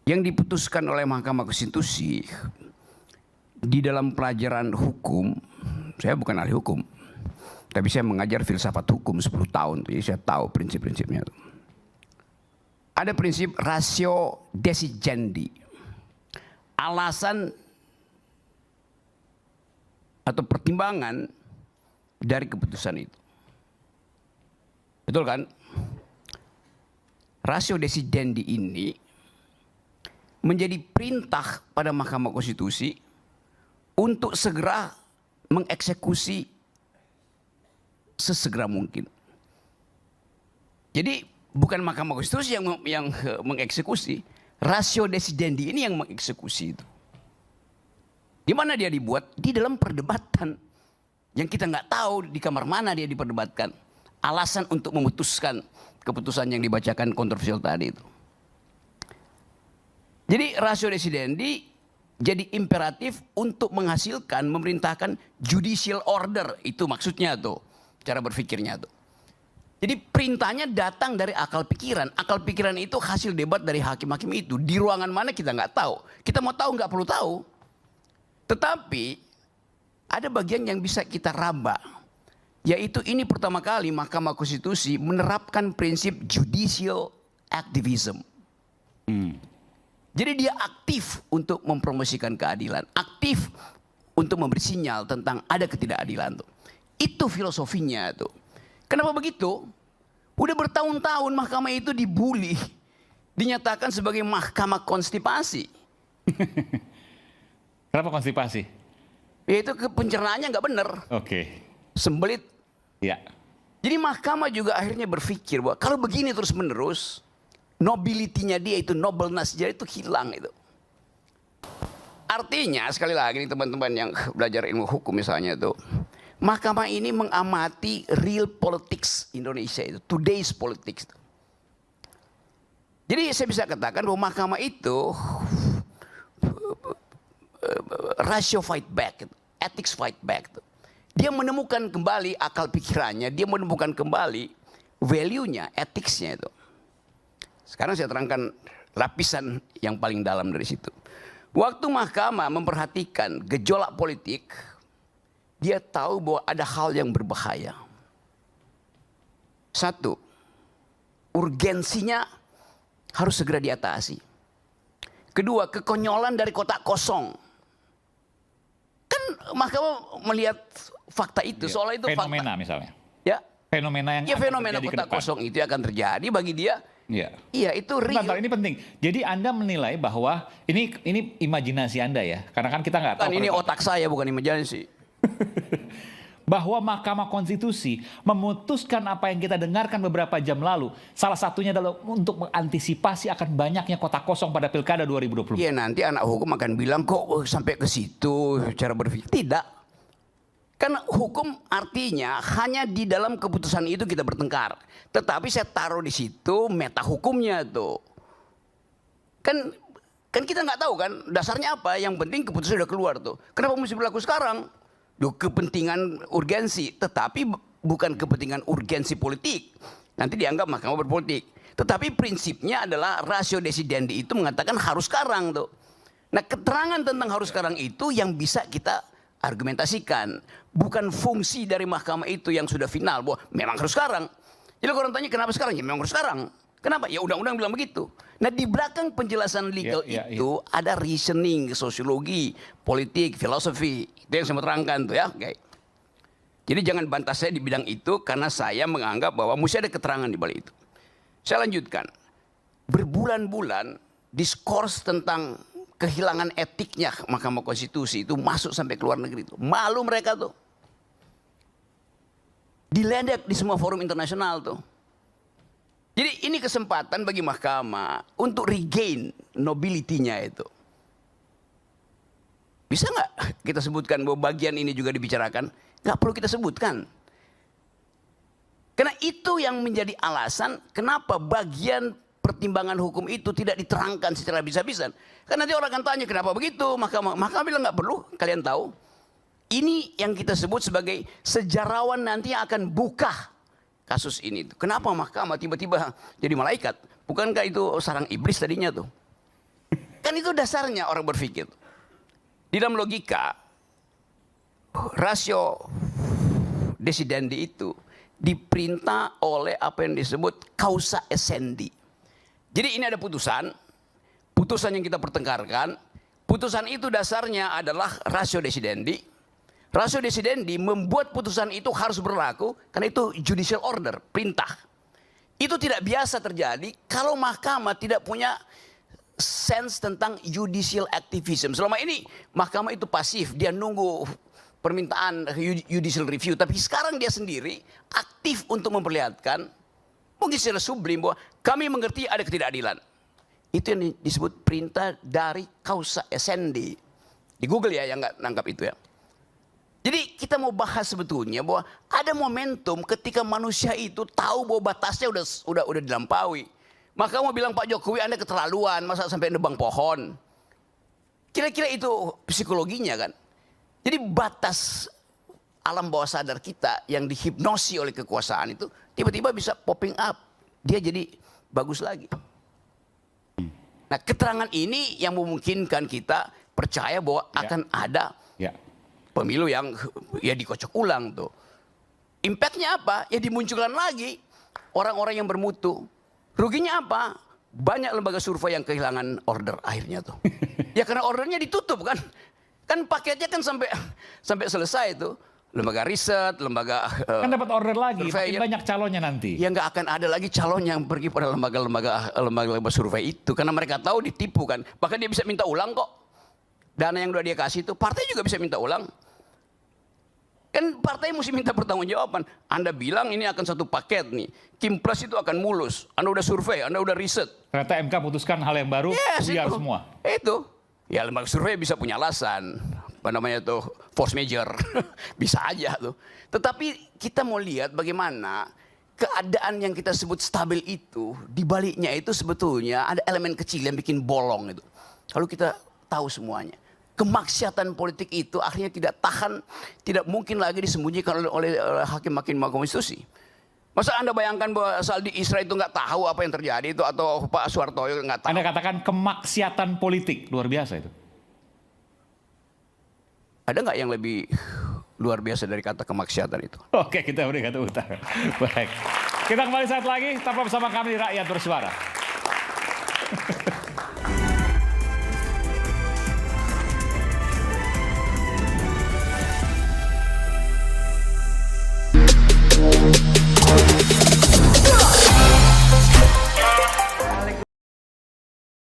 yang diputuskan oleh Mahkamah Konstitusi di dalam pelajaran hukum, saya bukan ahli hukum, tapi saya mengajar filsafat hukum 10 tahun, jadi saya tahu prinsip-prinsipnya. Ada prinsip ratio decidendi, alasan atau pertimbangan dari keputusan itu. Betul kan? Ratio decidendi ini menjadi perintah pada Mahkamah Konstitusi untuk segera mengeksekusi sesegera mungkin. Jadi bukan Mahkamah Konstitusi yang mengeksekusi, ratio decidendi ini yang mengeksekusi itu. Di mana dia dibuat? Di dalam perdebatan yang kita nggak tahu di kamar mana dia diperdebatkan. Alasan untuk memutuskan keputusan yang dibacakan kontroversial tadi itu. Jadi ratio decidendi jadi imperatif untuk menghasilkan, memerintahkan judicial order. Itu maksudnya tuh, cara berpikirnya tuh. Jadi perintahnya datang dari akal pikiran. Akal pikiran itu hasil debat dari hakim-hakim itu. Di ruangan mana kita nggak tahu. Kita mau tahu nggak perlu tahu. Tetapi ada bagian yang bisa kita raba. Yaitu ini pertama kali Mahkamah Konstitusi menerapkan prinsip judicial activism. Jadi dia aktif untuk mempromosikan keadilan. Aktif untuk memberi sinyal tentang ada ketidakadilan tuh. Itu filosofinya tuh. Kenapa begitu? Udah bertahun-tahun mahkamah itu dibully. Dinyatakan sebagai mahkamah konstipasi. Kenapa konstipasi? Yaitu pencernaannya nggak benar. Oke. Sembelit. Ya. Jadi mahkamah juga akhirnya berpikir bahwa kalau begini terus menerus, nobility-nya dia itu, nobleness dia itu hilang itu. Artinya sekali lagi nih teman-teman yang belajar ilmu hukum misalnya itu, mahkamah ini mengamati real politics Indonesia itu, today's politics itu. Jadi saya bisa katakan bahwa mahkamah itu ratio fight back, ethics fight back. Dia menemukan kembali akal pikirannya, dia menemukan kembali value-nya, ethics-nya itu. Sekarang saya terangkan lapisan yang paling dalam dari situ. Waktu mahkamah memperhatikan gejolak politik, dia tahu bahwa ada hal yang berbahaya. Satu, urgensinya harus segera diatasi. Kedua, kekonyolan dari kotak kosong. Kan mahkamah melihat fakta itu, soalnya itu fenomena fakta. Misalnya. Ya. Fenomena yang ya fenomena kotak kosong itu akan terjadi bagi dia. Iya. Iya, itu real. Bentar, ini penting. Jadi Anda menilai bahwa ini imajinasi Anda ya, karena kan kita nggak tahu. Ini otak saya bukan imajinasi. Bahwa Mahkamah Konstitusi memutuskan apa yang kita dengarkan beberapa jam lalu, salah satunya adalah untuk mengantisipasi akan banyaknya kotak kosong pada Pilkada 2020. Iya, nanti anak hukum akan bilang kok sampai ke situ cara berpikir. Tidak. Karena hukum artinya hanya di dalam keputusan itu kita bertengkar. Tetapi saya taruh di situ meta hukumnya tuh. Kan kita nggak tahu kan dasarnya apa. Yang penting keputusan sudah keluar tuh. Kenapa mesti berlaku sekarang? Duh, kepentingan urgensi. Tetapi bukan kepentingan urgensi politik. Nanti dianggap mahkamah berpolitik. Tetapi prinsipnya adalah ratio decidendi itu mengatakan harus sekarang tuh. Nah, keterangan tentang harus sekarang itu yang bisa kita argumentasikan. Bukan fungsi dari mahkamah itu yang sudah final bahwa memang harus sekarang. Jadi orang tanya kenapa sekarang? Ya memang harus sekarang. Kenapa? Ya undang-undang bilang begitu. Nah, di belakang penjelasan legal itu ada reasoning, sosiologi, politik, filosofi. Itu yang saya mau terangkan tuh ya. Okay. Jadi jangan bantah saya di bidang itu karena saya menganggap bahwa mesti ada keterangan di balik itu. Saya lanjutkan. Berbulan-bulan diskurs tentang kehilangan etiknya Mahkamah Konstitusi itu masuk sampai ke luar negeri itu. Malu mereka tuh. Diledek di semua forum internasional tuh. Jadi ini kesempatan bagi mahkamah untuk regain nobility-nya itu. Bisa nggak kita sebutkan bahwa bagian ini juga dibicarakan? Nggak perlu kita sebutkan. Karena itu yang menjadi alasan kenapa bagian pertimbangan hukum itu tidak diterangkan secara bisa-bisan. Karena nanti orang akan tanya kenapa begitu. Mahkamah bilang nggak perlu, kalian tahu. Ini yang kita sebut sebagai sejarawan nanti yang akan buka kasus ini. Kenapa mahkamah tiba-tiba jadi malaikat? Bukankah itu sarang iblis tadinya tuh? Kan itu dasarnya orang berpikir. Di dalam logika, rasio desidendi itu diperintah oleh apa yang disebut causa essendi. Jadi ini ada putusan yang kita pertengkarkan. Putusan itu dasarnya adalah rasio desidendi. Rasio desidendi membuat putusan itu harus berlaku karena itu judicial order, perintah. Itu tidak biasa terjadi kalau mahkamah tidak punya sense tentang judicial activism. Selama ini mahkamah itu pasif, dia nunggu permintaan judicial review. Tapi sekarang dia sendiri aktif untuk memperlihatkan, mungkin secara sublim, bahwa kami mengerti ada ketidakadilan. Itu yang disebut perintah dari causa essendi. Di Google ya yang nggak nangkap itu ya. Jadi kita mau bahas sebetulnya bahwa ada momentum ketika manusia itu tahu bahwa batasnya udah dilampaui. Maka mau bilang Pak Jokowi Anda keterlaluan, masa sampai nebang pohon. Kira-kira itu psikologinya kan. Jadi batas alam bawah sadar kita yang dihipnosi oleh kekuasaan itu tiba-tiba bisa popping up. Dia jadi bagus lagi. Nah keterangan ini yang memungkinkan kita percaya bahwa akan ada pemilu yang ya dikocok ulang tuh. Impactnya apa? Ya dimunculkan lagi orang-orang yang bermutu. Ruginya apa? Banyak lembaga survei yang kehilangan order akhirnya tuh. Ya karena ordernya ditutup kan. Kan paketnya kan sampai selesai itu. Lembaga riset, lembaga kan dapat order lagi, survei, makin banyak calonnya nanti. Ya nggak akan ada lagi calon yang pergi pada lembaga survei itu karena mereka tahu ditipu kan. Bahkan dia bisa minta ulang kok. Dana yang udah dia kasih itu partai juga bisa minta ulang. Kan partai mesti minta pertanggungjawaban. Anda bilang ini akan satu paket nih. Kimpres itu akan mulus. Anda udah survei, Anda udah riset. Ternyata MK putuskan hal yang baru, biar semua. Itu. Ya lembaga survei bisa punya alasan. Apa namanya tuh force major. Bisa aja tuh. Tetapi kita mau lihat bagaimana keadaan yang kita sebut stabil itu, di baliknya itu sebetulnya ada elemen kecil yang bikin bolong itu. Kalau kita tahu semuanya. Kemaksiatan politik itu akhirnya tidak tahan, tidak mungkin lagi disembunyikan oleh hakim-hakim Mahkamah Konstitusi. Masa Anda bayangkan bahwa Saldi Isra itu nggak tahu apa yang terjadi itu atau Pak Suhartoyo nggak tahu? Anda katakan kemaksiatan politik luar biasa itu. Ada nggak yang lebih luar biasa dari kata kemaksiatan itu? Oke, kita beri kata utara. Baik. Kita kembali saat lagi, tetap bersama kami di Rakyat Bersuara.